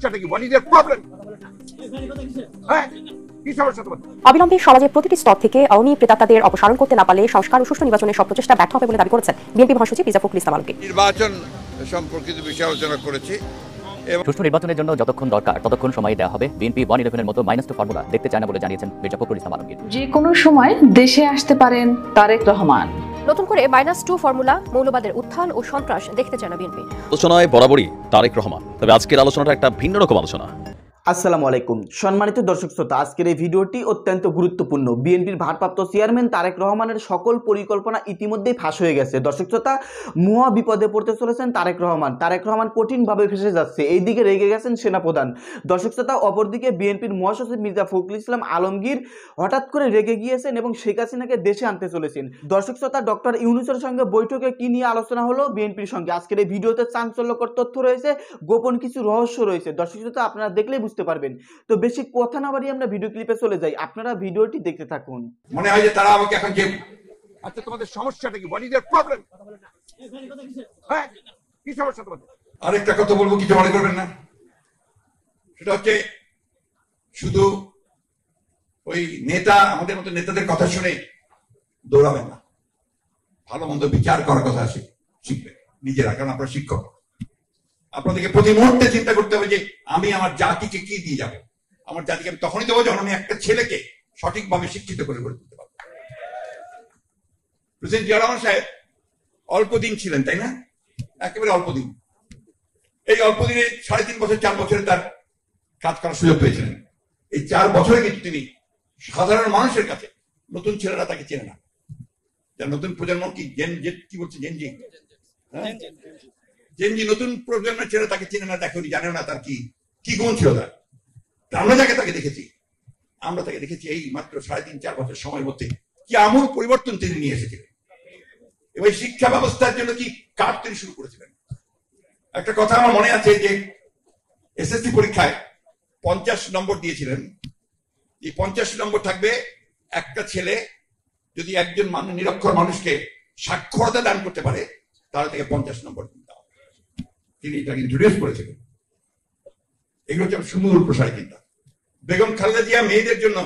সমস্যাটা কি? What is year problem? হ্যাঁ, কি সমস্যা তোমার? অবিলম্বে সমাজের প্রতিটি স্তর থেকে আওয়ামী প্রেতাত্মাদের অপসারণ করতে না পারলে সংস্কার ও সুষ্ঠু নির্বাচনের সব প্রচেষ্টা ব্যর্থ হবে বলে দাবি করেছেন বিএনপি মহাসচিব মির্জা ফখরুল ইসলাম আলমগীর। নির্বাচন সম্পর্কিত বিষয় আলোচনা করেছি। সুষ্ঠু নির্বাচনের জন্য যতক্ষণ দরকার ততক্ষণ সময় দেওয়া হবে। বিএনপি 111-এর মতো -2 ফর্মুলা দেখতে চায় না বলে জানিয়েছেন মির্জা ফখরুল ইসলাম আলমগীর। যে কোনো সময় দেশে আসতে পারেন তারেক রহমান। নতুন করে -2 ফর্মুলা, মৌলবাদের উত্থান ও সন্ত্রাস দেখতে চায় না বিএনপি। আলোচনায় বরাবরই তারেক রহমান, তবে আজকের আলোচনাটা একটা ভিন্ন রকম আলোচনা। আসসালামু আলাইকুম সম্মানিত দর্শক শ্রোতা, আজকের এই ভিডিওটি অত্যন্ত গুরুত্বপূর্ণ। বিএনপির ভারপ্রাপ্ত চেয়ারম্যান তারেক রহমানের সকল পরিকল্পনা ইতিমধ্যেই ফাঁস হয়ে গেছে। দর্শক শ্রোতা, মহা বিপদে পড়তে চলেছেন তারেক রহমান। তারেক রহমান কঠিনভাবে ফেঁসে যাচ্ছে। এইদিকে রেগে গেছেন সেনাপ্রধান। দর্শক শ্রোতা, অপরদিকে বিএনপির মহাসচিব মির্জা ফখরুল ইসলাম আলমগীর হঠাৎ করে রেগে গিয়েছেন এবং শেখ হাসিনাকে দেশে আনতে চলেছেন। দর্শক শ্রোতা, ডক্টর ইউনূসের সঙ্গে বৈঠকে কি নিয়ে আলোচনা হলো বিএনপির সঙ্গে, আজকের এই ভিডিওতে চাঞ্চল্যকর তথ্য রয়েছে, গোপন কিছু রহস্য রয়েছে। দর্শক শ্রোতা, আপনারা দেখলেই বুঝতে পারবেন। তো বেশি কথা না বাড়িয়ে আমরা ভিডিও ক্লিপে চলে যাই, আপনারা ভিডিওটি দেখতে থাকুন। মনে হয় যে তারা আমাকে এখন যে, আচ্ছা তোমাদের সমস্যাটা কি? What is year problem? হ্যাঁ, কি সমস্যা তোমাদের? আরেকটা কথা বলবো, কিছু মনে করবেন না। সেটা হচ্ছে শুধু ওই নেতা, আমাদের মতো নেতাদের কথা শুনে দৌড়াবেন না। ভালো মন্দ বিচার করার কথা শিখবেন নিজেরা, কারণ আপনারা শিক্ষক। আপনাদেরকে প্রতি মুহূর্তে চিন্তা করতে হবে যে আমি আমার জাতিকে কি দিয়ে যাবো। আমার জাতিকে আমি তখনই দেবো যখন আমি একটা ছেলেকে সঠিকভাবে শিক্ষিত করে গড়ে তুলতে পারবো। প্রেসিডেন্ট জিয়া রহমান সাহেব অল্প দিন ছিলেন, তাই না? একেবারে অল্প দিন। এই অল্প দিনে 3.5 বছর 4 বছরে তার কাজ করার সুযোগ পেয়েছিলেন। এই 4 বছরে কিন্তু তিনি সাধারণ মানুষের কাছে, নতুন ছেলেরা তাকে চেনে না। যার নতুন প্রজন্ম কি বলছে, জেনজি, জেনজি নতুন প্রজন্মের ছেলে তাকে চেনে না, দেখেনি, জানে না তার কি গুণ ছিল তার। আমরা তাকে দেখেছি, এই মাত্র 3.5-4 বছর সময়ের মধ্যে কি আমূল পরিবর্তন তিনি নিয়ে এসেছিলেন। এবং শিক্ষা ব্যবস্থার জন্য কি কাজ তিনি শুরু করেছিলেন। একটা কথা আমার মনে আছে যে এসএসসি পরীক্ষায় 50 নম্বর দিয়েছিলেন। এই 50 নম্বর থাকবে একটা ছেলে যদি একজন নিরক্ষর মানুষকে সাক্ষরতা দান করতে পারে, তাহলে থেকে 50 নম্বর দেওয়া। তিনি এটাকে ইন্ট্রোডিউস করেছিলেন। এগুলো হচ্ছে সুমূল প্রসারী চিন্তা। বেগম খালেদা জিয়া মেয়েদের জন্য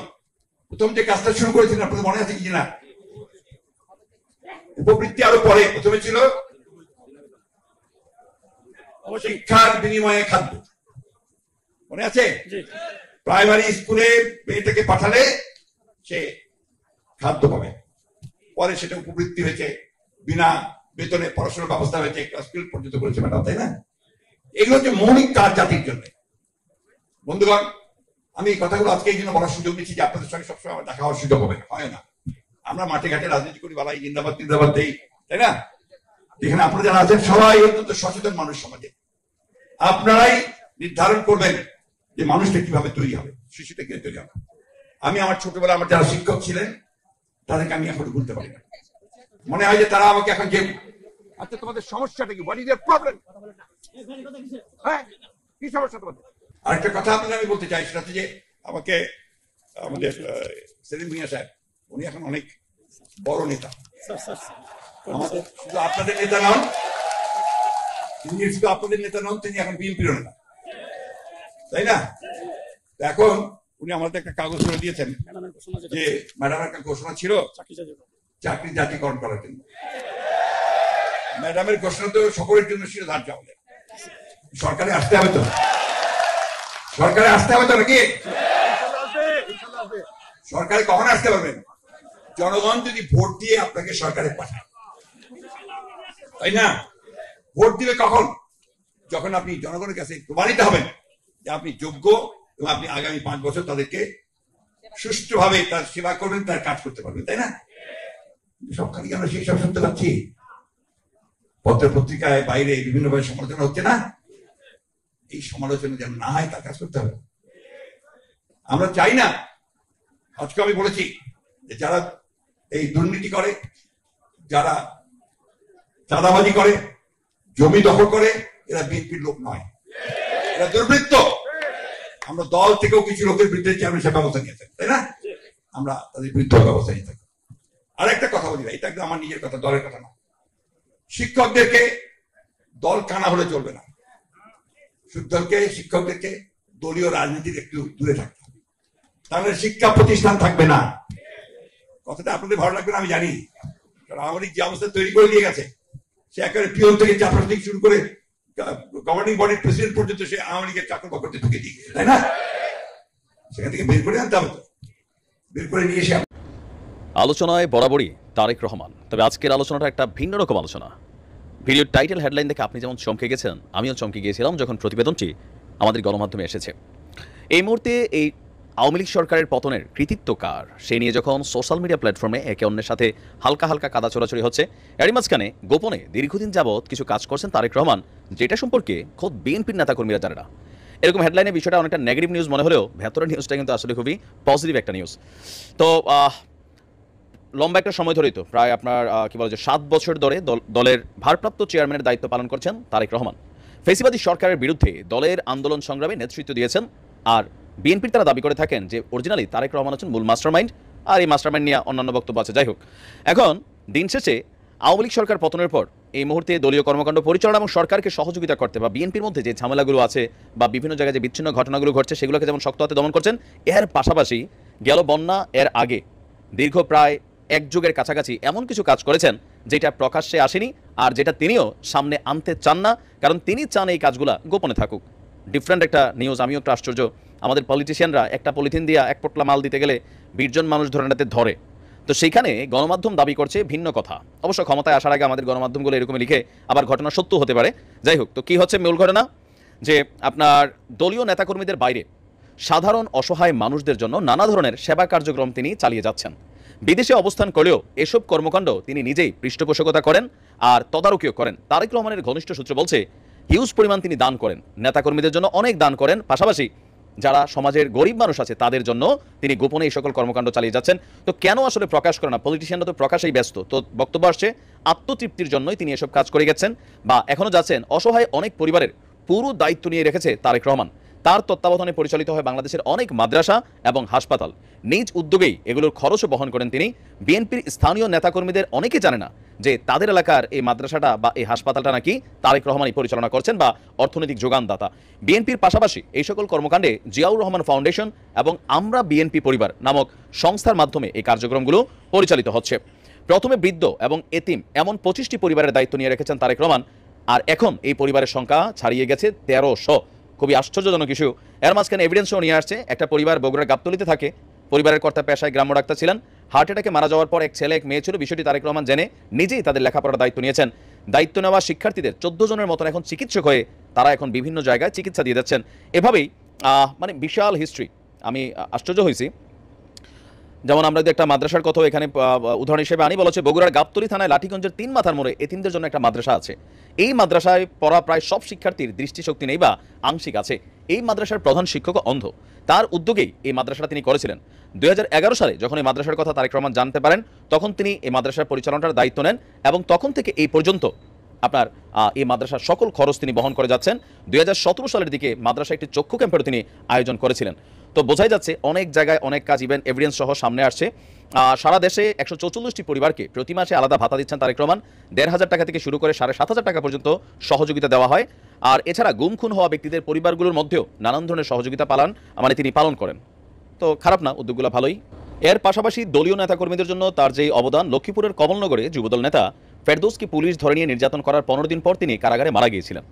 প্রথম যে কাজটা শুরু করেছিলেন, আপনাদের মনে আছে কি না? উপবৃত্তি আরো পরে, প্রথমে ছিল শিক্ষার বিনিময়ে খাদ্য, মনে আছে? প্রাইমারি স্কুলে মেয়েটাকে পাঠালে সে খাদ্য পাবে। পরে সেটা উপবৃত্তি হয়েছে, বিনা বেতনে পড়াশোনার ব্যবস্থা হয়েছে, ক্লাস 12 পর্যন্ত করেছে ম্যাডাম, তাই না? এগুলো হচ্ছে মৌলিক কাজ জাতির জন্য। বন্ধুগণ, আমি এই কথাগুলো আজকে এই জন্য বলার সুযোগ নিচ্ছি যে আপনাদের সঙ্গে সবসময় আমার দেখা হওয়ার সুযোগ হবে, হয় না। আমরা মাঠে ঘাটে রাজনীতি করি, বালাই জিন্দাবাদ জিন্দাবাদ দেই, তাই না? এখানে আপনারা যারা আছেন সবাই অত্যন্ত সচেতন মানুষ সমাজে। আপনারাই নির্ধারণ করবেন যে মানুষটা কিভাবে তৈরি হবে, শিশুটা কিভাবে তৈরি হবে। আমি আমার ছোটবেলা আমার যারা শিক্ষক ছিলেন তাদেরকে আমি এখন ভুলতে পারি না। মনে হয় যে তারা আমাকে এখন যে, আচ্ছা তোমাদের সমস্যাটা কি? What is year problem? হ্যাঁ, কি সমস্যা তোমাদের? আরেকটা কথা আপনাদের আমি বলতে চাই, সেটা হচ্ছে যে আমাকে আমাদের সেলিম ভুঁইয়া সাহেব, উনি এখন অনেক বড় নেতা। আমাদের শুধু আপনাদের নেতা নন, তিনি এখন বিএনপির নেতা, তাই না? এখন উনি আমাদের একটা কাগজ করে দিয়েছেন যে ম্যাডামের একটা ঘোষণা ছিল চাকরি জাতীয়করণ করার জন্য। ম্যাডামের ঘোষণা তো সকলের জন্য ছিল ধার্য। আমাদের সরকারে আসতে হবে তো, নাকি? সরকারে কখন আসতে পারবেন? জনগণ যদি ভোট দিয়ে আপনাকে সরকারে পাঠায়, তাই না? ভোট দিবে কখন? যখন আপনি জনগণের কাছে প্রমাণিত হবেন যে আপনি যোগ্য এবং আপনি আগামী 5 বছর তাদেরকে সুষ্ঠুভাবে তার সেবা করবেন, তার কাজ করতে পারবেন, তাই না? সবখানে আমরা সেই সব শুনতে পাচ্ছি, পত্র পত্রিকায় বাইরে বিভিন্নভাবে সমালোচনা হচ্ছে না। এই সমালোচনা যেন না হয় তার কাজ করতে হবে। আমরা চাই না। আজকে আমি বলেছি যে যারা এই দুর্নীতি করে, যারা চাঁদাবাজি করে, জমি দখল করে, এরা বিএনপির লোক নয়, এরা দুর্বৃত্ত। আমরা দল থেকেও কিছু লোকের বিরুদ্ধে চেয়ারম্যান সাহেব ব্যবস্থা নিয়েছেন, তাই না? আমরা তাদের বিরুদ্ধে ব্যবস্থা নিয়ে থাকি। আর একটা কথা বলি, এটা একদম আমার নিজের কথা, দলের কথা না। শিক্ষকদেরকে দল কানা হলে চলবে না। দলকে শিক্ষকদেরকে দলীয় রাজনীতির একটু দূরে থাকতে হবে, তাহলে শিক্ষা প্রতিষ্ঠান থাকবে না। কথাটা আপনাদের ভালো লাগবে না আমি জানি, কারণ আওয়ামী লীগ যে অবস্থা তৈরি করে দিয়ে গেছে, সে একেবারে পিওন থেকে চাপড়া থেকে শুরু করে গভর্নিং বডির প্রেসিডেন্ট পর্যন্ত সে আওয়ামী লীগের চাকর বাকরতে ঢুকে দিয়ে গেছে, তাই না? সেখান থেকে বের করে আনতে হবে, তো বের করে নিয়ে এসে আলোচনায় বরাবরই তারেক রহমান, তবে আজকের আলোচনাটা একটা ভিন্ন রকম আলোচনা। ভিডিওর টাইটেল হেডলাইন দেখে আপনি যেমন চমকে গেছেন, আমিও চমকে গিয়েছিলাম যখন প্রতিবেদনটি আমাদের গণমাধ্যমে এসেছে। এই মুহূর্তে এই আওয়ামী লীগ সরকারের পতনের কৃতিত্ব কার সে নিয়ে যখন সোশ্যাল মিডিয়া প্ল্যাটফর্মে একে অন্যের সাথে হালকা হালকা কাদা চোরাচুরি হচ্ছে, এরই মাঝখানে গোপনে দীর্ঘদিন যাবৎ কিছু কাজ করছেন তারেক রহমান, যেটা সম্পর্কে খোদ বিএনপির নেতাকর্মীরা জানে না। এরকম হেডলাইনের বিষয়টা অনেকটা নেগেটিভ নিউজ মনে হলেও ভেতরের নিউজটা কিন্তু আসলে খুবই পজিটিভ একটা নিউজ। তো লম্বা একটা সময় ধরেই তো প্রায় আপনার কি বলা যায় 7 বছর ধরে দলের ভারপ্রাপ্ত চেয়ারম্যানের দায়িত্ব পালন করছেন তারেক রহমান। ফেসিবাদী সরকারের বিরুদ্ধে দলের আন্দোলন সংগ্রামে নেতৃত্ব দিয়েছেন। আর বিএনপির তারা দাবি করে থাকেন যে অরিজিনালি তারেক রহমান হচ্ছেন মূল মাস্টারমাইন্ড, আর এই মাস্টারমাইন্ড নিয়ে অন্যান্য বক্তব্য আছে। যাই হোক, এখন দিন শেষে আওয়ামী লীগ সরকার পতনের পর এই মুহূর্তে দলীয় কর্মকাণ্ড পরিচালনা এবং সরকারকে সহযোগিতা করতে বা বিএনপির মধ্যে যে ঝামেলাগুলো আছে বা বিভিন্ন জায়গায় যে বিচ্ছিন্ন ঘটনাগুলো ঘটছে সেগুলোকে যেমন শক্ত হাতে দমন করছেন, এর পাশাপাশি গেল বন্যা এর আগে দীর্ঘ প্রায় 1 যুগের কাছাকাছি এমন কিছু কাজ করেছেন যেটা প্রকাশ্যে আসেনি, আর যেটা তিনিও সামনে আনতে চান না, কারণ তিনি চান এই কাজগুলো গোপনে থাকুক। ডিফারেন্ট একটা নিউজ, আমিও একটা আশ্চর্য। আমাদের পলিটিশিয়ানরা একটা পলিথিন দিয়ে 1 পোটলা মাল দিতে গেলে 20 জন মানুষ ধরে নিতে ধরে। তো সেইখানে গণমাধ্যম দাবি করছে ভিন্ন কথা। অবশ্য ক্ষমতায় আসার আগে আমাদের গণমাধ্যমগুলো এরকমই লিখে, আবার ঘটনা সত্য হতে পারে। যাই হোক, তো কি হচ্ছে মূল ঘটনা, যে আপনার দলীয় নেতাকর্মীদের বাইরে সাধারণ অসহায় মানুষদের জন্য নানা ধরনের সেবা কার্যক্রম তিনি চালিয়ে যাচ্ছেন। বিদেশে অবস্থান করলেও এসব কর্মকাণ্ড তিনি নিজেই পৃষ্ঠপোষকতা করেন আর তদারকিও করেন। তারেক রহমানের ঘনিষ্ঠ সূত্র বলছে হিউজ পরিমাণ তিনি দান করেন, নেতাকর্মীদের জন্য অনেক দান করেন, পাশাপাশি যারা সমাজের গরিব মানুষ আছে তাদের জন্য তিনি গোপনে এই সকল কর্মকাণ্ড চালিয়ে যাচ্ছেন। তো কেন আসলে প্রকাশ করে না? পলিটিশিয়ানরা তো প্রকাশেই ব্যস্ত। তো বক্তব্য আসছে আত্মতৃপ্তির জন্যই তিনি এসব কাজ করে গেছেন বা এখনো যাচ্ছেন। অসহায় অনেক পরিবারের পুরো দায়িত্ব নিয়ে রেখেছে তারেক রহমান। তার তত্ত্বাবধানে পরিচালিত হয় বাংলাদেশের অনেক মাদ্রাসা এবং হাসপাতাল। নিজ উদ্যোগেই এগুলোর খরচও বহন করেন তিনি। বিএনপির স্থানীয় নেতাকর্মীদের অনেকে জানে না যে তাদের এলাকার এই মাদ্রাসাটা বা এই হাসপাতালটা নাকি তারেক রহমানই পরিচালনা করছেন বা অর্থনৈতিক যোগানদাতা। বিএনপির পাশাপাশি এই সকল কর্মকাণ্ডে জিয়াউর রহমান ফাউন্ডেশন এবং আমরা বিএনপি পরিবার নামক সংস্থার মাধ্যমে এই কার্যক্রমগুলো পরিচালিত হচ্ছে। প্রথমে বৃদ্ধ এবং এতিম এমন 25টি পরিবারের দায়িত্ব নিয়ে রেখেছেন তারেক রহমান, আর এখন এই পরিবারের সংখ্যা ছাড়িয়ে গেছে 1300। খুবই আশ্চর্যজনক ইস্যু। এর মাঝখানে এভিডেন্সও নিয়ে আসছে। একটা পরিবার বগুড়ার গাবতলীতে থাকে, পরিবারের কর্তা পেশায় গ্রাম্য ডাক্তার ছিলেন। হার্ট অ্যাটাকে মারা যাওয়ার পর এক ছেলে এক মেয়ে ছিল। বিষয়টি তারেক রহমান জেনে নিজেই তাদের লেখাপড়ার দায়িত্ব নিয়েছেন। দায়িত্ব নেওয়া শিক্ষার্থীদের 14 জনের মতন এখন চিকিৎসক হয়ে তারা এখন বিভিন্ন জায়গায় চিকিৎসা দিয়ে যাচ্ছেন। এভাবেই মানে বিশাল হিস্ট্রি। আমি আশ্চর্য হয়েছি। যেমন আমরা যদি একটা মাদ্রাসার কথা এখানে উদাহরণ হিসেবে আনি, বলা হচ্ছে বগুড়ার গাবতলী থানায় লাঠিগঞ্জের 3 মাথার মোড়ে এতিমদের জন্য একটা মাদ্রাসা আছে। এই মাদ্রাসায় পড়া প্রায় সব শিক্ষার্থীর দৃষ্টিশক্তি নেই বা আংশিক আছে। এই মাদ্রাসার প্রধান শিক্ষক অন্ধ। তার উদ্যোগেই এই মাদ্রাসাটা তিনি করেছিলেন। 2011 সালে যখন এই মাদ্রাসার কথা তারেক রহমান জানতে পারেন, তখন তিনি এই মাদ্রাসার পরিচালনার দায়িত্ব নেন এবং তখন থেকে এই পর্যন্ত আপনার এই মাদ্রাসার সকল খরচ তিনি বহন করে যাচ্ছেন। 2017 সালের দিকে মাদ্রাসা একটি চক্ষু ক্যাম্পেরও তিনি আয়োজন করেছিলেন। তো বোঝাই যাচ্ছে অনেক জায়গায় অনেক কাজ, ইভেন এভিডেন্স সহ সামনে আসছে। সারা দেশে 144টি পরিবারকে প্রতি মাসে আলাদা ভাতা দিচ্ছেন তারেক রহমান। 1500 টাকা থেকে শুরু করে 7500 টাকা পর্যন্ত সহযোগিতা দেওয়া হয়। আর এছাড়া গুম খুন হওয়া ব্যক্তিদের পরিবারগুলোর মধ্যেও নানান ধরনের সহযোগিতা তিনি পালন করেন। তো খারাপ না, উদ্যোগগুলো ভালোই। এর পাশাপাশি দলীয় নেতাকর্মীদের জন্য তার যেই অবদান, লক্ষ্মীপুরের কমলনগরে যুবদল নেতা ফেরদৌসকে পুলিশ ধরে নিয়ে নির্যাতন করার 15 দিন পর তিনি কারাগারে মারা গিয়েছিলেন।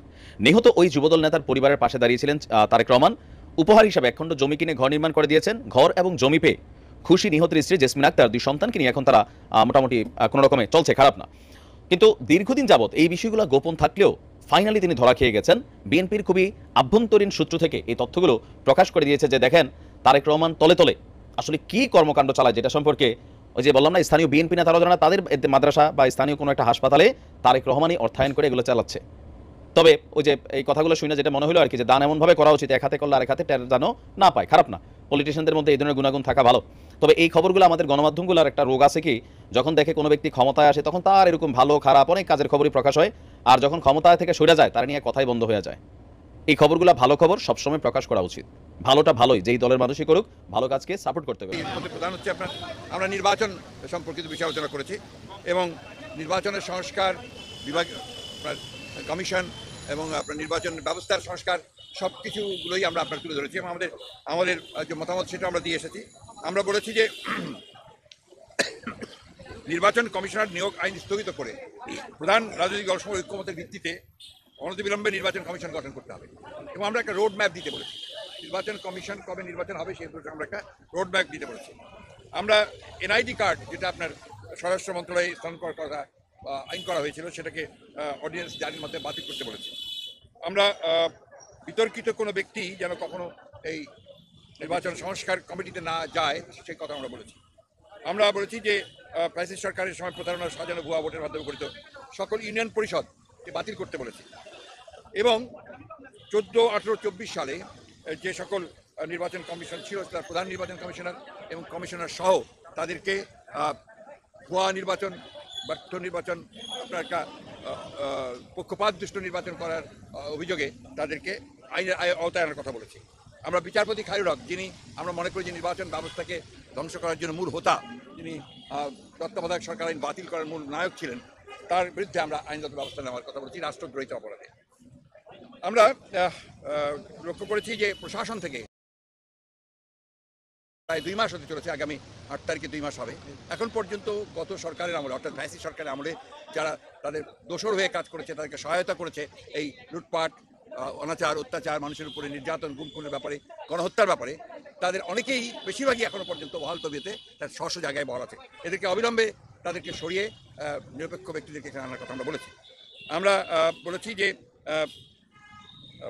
নিহত ওই যুবদল নেতার পরিবারের পাশে দাঁড়িয়েছিলেন তারেক রহমান। উপহার হিসাবে 1 খণ্ড জমি কিনে ঘর নির্মাণ করে দিয়েছেন। ঘর এবং জমি পেয়ে খুশি নিহতের স্ত্রী জেসমিন আক্তার। 2 সন্তানকে নিয়ে এখন তারা মোটামুটি কোনো রকমে চলছে, খারাপ না। কিন্তু দীর্ঘদিন যাবৎ এই বিষয়গুলো গোপন থাকলেও ফাইনালি তিনি ধরা খেয়ে গেছেন। বিএনপির খুবই আভ্যন্তরীণ সূত্র থেকে এই তথ্যগুলো প্রকাশ করে দিয়েছে যে দেখেন তারেক রহমান তলে তলে আসলে কি কর্মকাণ্ড চালায়, যেটা সম্পর্কে ওই যে বললাম না, স্থানীয় বিএনপি নেতারা জানা তাদের মাদ্রাসা বা স্থানীয় কোনো একটা হাসপাতালে তারেক রহমানই অর্থায়ন করে এগুলো চালাচ্ছে। তবে ওই যে এই কথাগুলো শুনে যেটা মনে হলো আর কি, যে দান এমনভাবে করা উচিত এক হাতে করলে আরেক হাতে টের যেন না পায়, খারাপ না। পলিটিশিয়ানদের মধ্যে এই ধরনের গুণাগুণ থাকা ভালো। তবে এই খবরগুলো আমাদের গণমাধ্যমগুলোর একটা রোগ আছে কি, যখন দেখে কোনো ব্যক্তি ক্ষমতায় আসে তখন তার এরকম ভালো খারাপ অনেক কাজের খবরই প্রকাশ হয়, আর যখন ক্ষমতায় থেকে সরে যায় তার নিয়ে কথাই বন্ধ হয়ে যায়। এই খবরগুলো ভালো খবর সবসময় প্রকাশ করা উচিত। ভালোটা ভালোই, যেই দলের মানুষই করুক, ভালো কাজকে সাপোর্ট করতে হবে। প্রধান হচ্ছে আমরা নির্বাচন সম্পর্কিত বিষয় আলোচনা করেছি এবং নির্বাচনের সংস্কার বিভাগ কমিশন এবং আপনার নির্বাচন ব্যবস্থার সংস্কার সব কিছুগুলোই আমরা আপনার তুলে ধরেছি এবং আমাদের যে মতামত সেটা আমরা দিয়ে এসেছি। আমরা বলেছি যে নির্বাচন কমিশনার নিয়োগ আইন স্থগিত করে প্রধান রাজনৈতিক দলসমূহ ঐক্যমতের ভিত্তিতে অনতিবিলম্বে নির্বাচন কমিশন গঠন করতে হবে এবং আমরা একটা রোড ম্যাপ দিতে বলেছি। নির্বাচন কমিশন কবে নির্বাচন হবে সেই বিষয়ে আমরা একটা রোড ম্যাপ দিতে বলেছি। আমরা এনআইডি কার্ড যেটা আপনার স্বরাষ্ট্র মন্ত্রণালয়ে স্থান করার কথা আইন করা হয়েছিল সেটাকে অর্ডিন্যান্স জারির মধ্যে বাতিল করতে বলেছি। আমরা বিতর্কিত কোনো ব্যক্তি যেন কখনো এই নির্বাচন সংস্কার কমিটিতে না যায় সেই কথা আমরা বলেছি। আমরা বলেছি যে ফ্যাসিস্ট সরকারের সময় প্রতারণা সাজানো ভুয়া ভোটের মাধ্যমে গঠিত সকল ইউনিয়ন পরিষদকে বাতিল করতে বলেছি এবং 14, 18, 24 সালে যে সকল নির্বাচন কমিশন ছিল তার প্রধান নির্বাচন কমিশনার এবং কমিশনার সহ তাদেরকে ভুয়া নির্বাচন, ব্যর্থ নির্বাচন, আপনার একটা পক্ষপাতদুষ্ট নির্বাচন করার অভিযোগে তাদেরকে আইনের আওতায় আনার কথা বলেছি। আমরা বিচারপতি খায়রুল হক, যিনি আমরা মনে করি যে নির্বাচন ব্যবস্থাকে ধ্বংস করার জন্য মূল হোতা, যিনি তত্ত্বাবধায়ক সরকার আইন বাতিল করার মূল নায়ক ছিলেন, তার বিরুদ্ধে আমরা আইনগত ব্যবস্থা নেওয়ার কথা বলেছি রাষ্ট্রদ্রোহিত অপরাধে। আমরা লক্ষ্য করেছি যে প্রশাসন থেকে প্রায় 2 মাস হতে চলেছে, আগামী 8 তারিখে 2 মাস হবে। এখন পর্যন্ত গত সরকারের আমলে অর্থাৎ ফ্যাসিস্ট সরকারের আমলে যারা তাদের দোষর হয়ে কাজ করেছে, তাদেরকে সহায়তা করেছে এই লুটপাট, অনাচার, অত্যাচার, মানুষের উপরে নির্যাতন, গুম খুনের ব্যাপারে, গণহত্যার ব্যাপারে, তাদের অনেকেই বেশিরভাগই এখনো পর্যন্ত বহাল তবিয়তে তার স্ব জায়গায় বহাল আছে। এদেরকে অবিলম্বে তাদেরকে সরিয়ে নিরপেক্ষ ব্যক্তিদেরকে এখানে আনার কথা আমরা বলেছি। আমরা বলেছি যে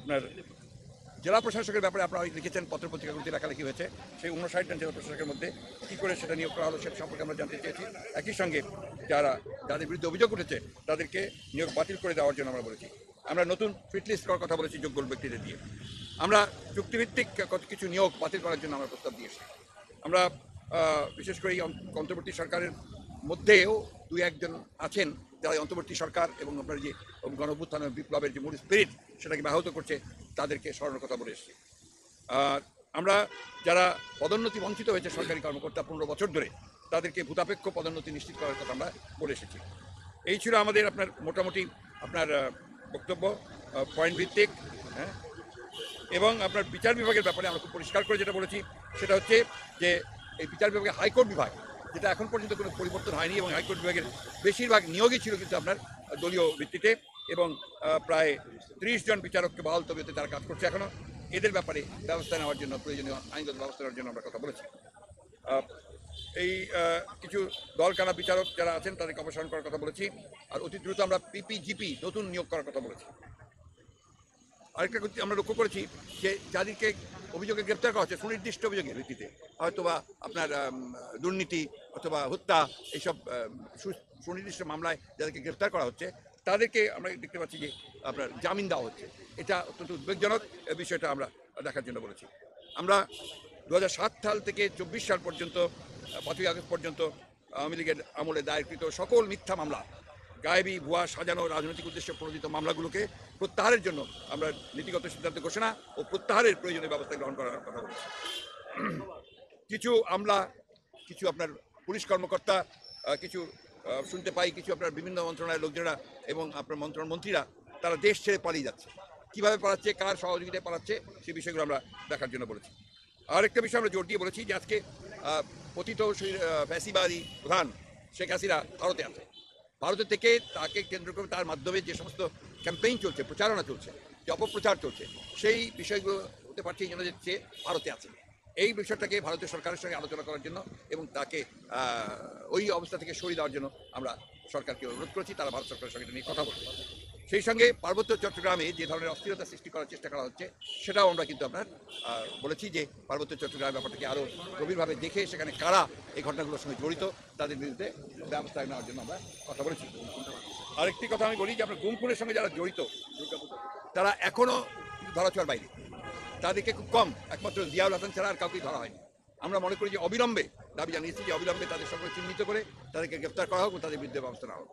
আপনার জেলা প্রশাসকের ব্যাপারে আপনারা লিখেছেন, পত্রপত্রিকাগুলিতে লেখালেখি হয়েছে, সেই 59 জন জেলা প্রশাসকের মধ্যে কী করে সেটা নিয়োগ করা হলো সেটা সম্পর্কে আমরা জানতে চেয়েছি। একই সঙ্গে যাদের বিরুদ্ধে অভিযোগ উঠেছে তাদেরকে নিয়োগ বাতিল করে দেওয়ার জন্য আমরা বলেছি। আমরা নতুন ফিট লিস্ট করার কথা বলেছি যোগ্য ব্যক্তিদের দিয়ে। আমরা চুক্তিভিত্তিক কিছু নিয়োগ বাতিল করার জন্য আমরা প্রস্তাব দিয়েছি। আমরা বিশেষ করে এই অন্তর্বর্তী সরকারের মধ্যেও 2-1 জন আছেন যারা অন্তর্বর্তী সরকার এবং আপনার যে গণঅভ্যুত্থান বিপ্লবের যে মূল স্পিরিট সেটাকে ব্যাহত করছে, তাদেরকে সরানোর কথা বলে এসেছি। আর আমরা যারা পদোন্নতি বঞ্চিত হয়েছে সরকারি কর্মকর্তা 15 বছর ধরে, তাদেরকে ভূতাপেক্ষ পদোন্নতি নিশ্চিত করার কথা আমরা বলে এসেছি। এই ছিল আমাদের আপনার মোটামুটি আপনার বক্তব্য, পয়েন্ট ভিত্তিক। হ্যাঁ, এবং আপনার বিচার বিভাগের ব্যাপারে আমরা খুব পরিষ্কার করে যেটা বলেছি সেটা হচ্ছে যে এই বিচার বিভাগের হাইকোর্ট বিভাগ, যেটা এখন পর্যন্ত কোনো পরিবর্তন হয়নি এবং হাইকোর্ট বিভাগের বেশিরভাগ নিয়োগই ছিল কিন্তু আপনার দলীয় ভিত্তিতে এবং প্রায় 30 জন বিচারককে বহাল তবিয়তে তারা কাজ করছে এখনও। এদের ব্যাপারে ব্যবস্থা নেওয়ার জন্য, প্রয়োজনীয় আইনগত ব্যবস্থা নেওয়ার জন্য আমরা কথা বলেছি। এই কিছু দলকানা বিচারক যারা আছেন তাদেরকে অপসারণ করার কথা বলেছি। আর অতি দ্রুত আমরা পিপিজিপি নতুন নিয়োগ করার কথা বলেছি। আরেকটা আমরা লক্ষ্য করেছি যে যাদেরকে অভিযোগে গ্রেপ্তার করা হচ্ছে সুনির্দিষ্ট অভিযোগের ভিত্তিতে, হয়তোবা আপনার দুর্নীতি অথবা হত্যা, এইসব সুনির্দিষ্ট মামলায় যাদেরকে গ্রেপ্তার করা হচ্ছে তাদেরকে আমরা দেখতে পাচ্ছি যে আপনার জামিন দেওয়া হচ্ছে। এটা অত্যন্ত উদ্বেগজনক, বিষয়টা আমরা দেখার জন্য বলেছি। আমরা 2007 সাল থেকে 24 সাল পর্যন্ত 5ই আগস্ট পর্যন্ত আওয়ামী লীগের আমলে দায়েরকৃত সকল মিথ্যা মামলা, গায়েবী, ভুয়া, সাজানো, রাজনৈতিক উদ্দেশ্যে প্রণোদিত মামলাগুলোকে প্রত্যাহারের জন্য আমরা নীতিগত সিদ্ধান্ত ঘোষণা ও প্রত্যাহারের প্রয়োজনীয় ব্যবস্থা গ্রহণ করার কথা বলেছি। কিছু আমলা, কিছু আপনার পুলিশ কর্মকর্তা, কিছু শুনতে পাই কিছু আপনার বিভিন্ন মন্ত্রণালয়ের লোকজনেরা এবং আপনার মন্ত্রীরা তারা দেশ ছেড়ে পালিয়ে যাচ্ছে। কীভাবে পালাচ্ছে, কার সহযোগিতায় পালাচ্ছে, সেই বিষয়গুলো আমরা দেখার জন্য বলেছি। আরেকটা বিষয় আমরা জোর দিয়ে বলেছি যে আজকে পতিত ফ্যাসিবাদী প্রধান শেখ হাসিনা ভারতে আছে। ভারতের থেকে তাকে কেন্দ্র করে তার মাধ্যমে যে সমস্ত ক্যাম্পেইন চলছে, প্রচারণা চলছে, যে অপপ্রচার চলছে, সেই বিষয়গুলো হতে পারছে এই জন্য যে সে ভারতে আছে। এই বিষয়টাকে ভারতীয় সরকারের সঙ্গে আলোচনা করার জন্য এবং তাকে ওই অবস্থা থেকে সরিয়ে দেওয়ার জন্য আমরা সরকারকে অনুরোধ করেছি। তারা ভারত সরকারের সঙ্গে এটা নিয়ে কথা বলবে। সেই সঙ্গে পার্বত্য চট্টগ্রামে যে ধরনের অস্থিরতা সৃষ্টি করার চেষ্টা করা হচ্ছে সেটাও আমরা কিন্তু আপনার বলেছি যে পার্বত্য চট্টগ্রামের ব্যাপারটাকে আরও গভীরভাবে দেখে সেখানে কারা এই ঘটনাগুলোর সঙ্গে জড়িত তাদের বিরুদ্ধে ব্যবস্থা নেওয়ার জন্য আমরা কথা বলেছি। আরেকটি কথা আমি বলি যে আপনার গুম খুনের সঙ্গে যারা জড়িত তারা এখনও ধরাছোঁয়ার বাইরে, তাদেরকে খুব কম, একমাত্র জিয়াউল হাসান ছাড়া আর কাউকেই ধরা হয়নি। আমরা মনে করি যে অবিলম্বে, দাবি জানিয়েছি যে অবিলম্বে তাদের সকলে চিহ্নিত করে তাদেরকে গ্রেপ্তার করা হোক ও তাদের বিরুদ্ধে ব্যবস্থা নেওয়া হোক।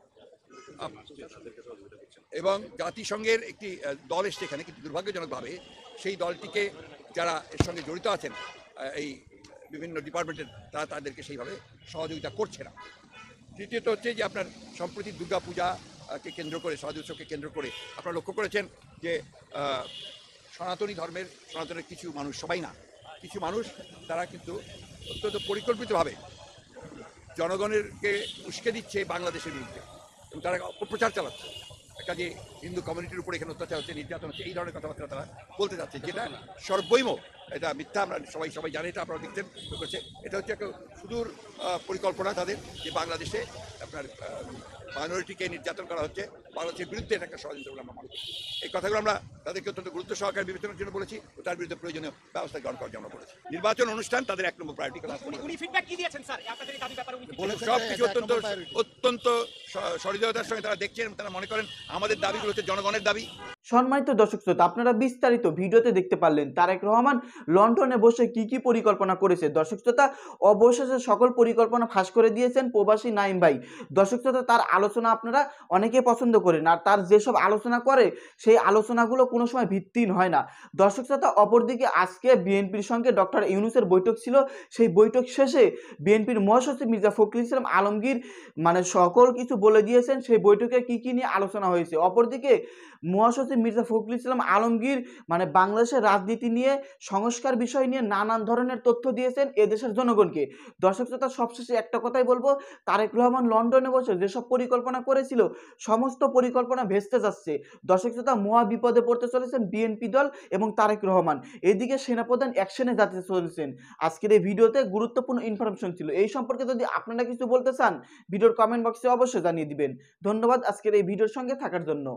এবং জাতিসংঘের একটি দল এসছে এখানে, কিন্তু দুর্ভাগ্যজনকভাবে সেই দলটিকে যারা এর সঙ্গে জড়িত আছেন এই বিভিন্ন ডিপার্টমেন্টের, তারা তাদেরকে সেইভাবে সহযোগিতা করছে না। তৃতীয়ত হচ্ছে যে আপনার সম্প্রতি দুর্গা পূজাকে কেন্দ্র করে, সহজ উৎসবকে কেন্দ্র করে আপনারা লক্ষ্য করেছেন যে সনাতনের কিছু মানুষ, সবাই না, কিছু মানুষ তারা কিন্তু অত্যন্ত পরিকল্পিতভাবে জনগণেরকে উস্কে দিচ্ছে বাংলাদেশের বিরুদ্ধে এবং তারা অপপ্রচার চালাচ্ছে। একটা যে হিন্দু কমিউনিটির উপরে এখানে অত্যাচার হচ্ছে, নির্যাতন হচ্ছে, এই ধরনের কথাবার্তা তারা বলতে যাচ্ছে, যেটা সর্বৈম এটা মিথ্যা। আমরা সবাই জানে, এটা আপনারা দেখছেন করছে। এটা হচ্ছে একটা সুদূর পরিকল্পনা তাদের, যে বাংলাদেশে আপনার মাইনরিটিকে নির্যাতন করা হচ্ছে, বাংলাদেশের বিরুদ্ধে এটা একটা ষড়যন্ত্র বলে আমরা মনে করি। এই কথাগুলো আমরা তাদেরকে অত্যন্ত গুরুত্ব সহকারে বিবেচনার জন্য বলেছি ও তার বিরুদ্ধে প্রয়োজনীয় ব্যবস্থা গ্রহণ করার জন্য বলেছি। নির্বাচন অনুষ্ঠান তাদের 1 নম্বর প্রায়োরিটি করা। সবকিছু অত্যন্ত সহৃদয়তার সঙ্গে তারা দেখছেন এবং তারা মনে করেন আমাদের দাবিগুলো হচ্ছে জনগণের দাবি। সম্মানিত দর্শক শ্রোতা, আপনারা বিস্তারিত ভিডিওতে দেখতে পারলেন তারেক রহমান লন্ডনে বসে কি পরিকল্পনা করেছে। দর্শক শ্রোতা, অবশেষে সকল পরিকল্পনা ফাঁস করে দিয়েছেন প্রবাসী নাইম ভাই। দর্শক শ্রোতা, তার আলোচনা আপনারা অনেকে পছন্দ করেন, আর তার যেসব আলোচনা করে সেই আলোচনাগুলো কোনো সময় ভিত্তিহীন হয় না। দর্শক শ্রোতা, অপরদিকে আজকে বিএনপির সঙ্গে ডক্টর ইউনূসের বৈঠক ছিল। সেই বৈঠক শেষে বিএনপির মহাসচিব মির্জা ফখরুল ইসলাম আলমগীর সকল কিছু বলে দিয়েছেন সেই বৈঠকে কি নিয়ে আলোচনা হয়েছে। অপরদিকে মহাসচিব মির্জা ফখরুল ইসলাম আলমগীর বাংলাদেশের রাজনীতি নিয়ে, সংস্কার বিষয় নিয়ে নানান ধরনের তথ্য দিয়েছেন এদেশের জনগণকে। দর্শক শ্রোতা, সবশেষে একটা কথাই বলবো, তারেক রহমান লন্ডনে বসে যেসব পরিকল্পনা করেছিল সমস্ত পরিকল্পনা ভেস্তে যাচ্ছে। দর্শক শ্রোতা, মহা বিপদে পড়তে চলেছেন বিএনপি দল এবং তারেক রহমান। এদিকে সেনাপ্রধান অ্যাকশনে যেতে চলেছেন। আজকের এই ভিডিওতে গুরুত্বপূর্ণ ইনফরমেশন ছিল। এই সম্পর্কে যদি আপনারা কিছু বলতে চান ভিডিওর কমেন্ট বক্সে অবশ্যই জানিয়ে দিবেন। ধন্যবাদ আজকের এই ভিডিওর সঙ্গে থাকার জন্য।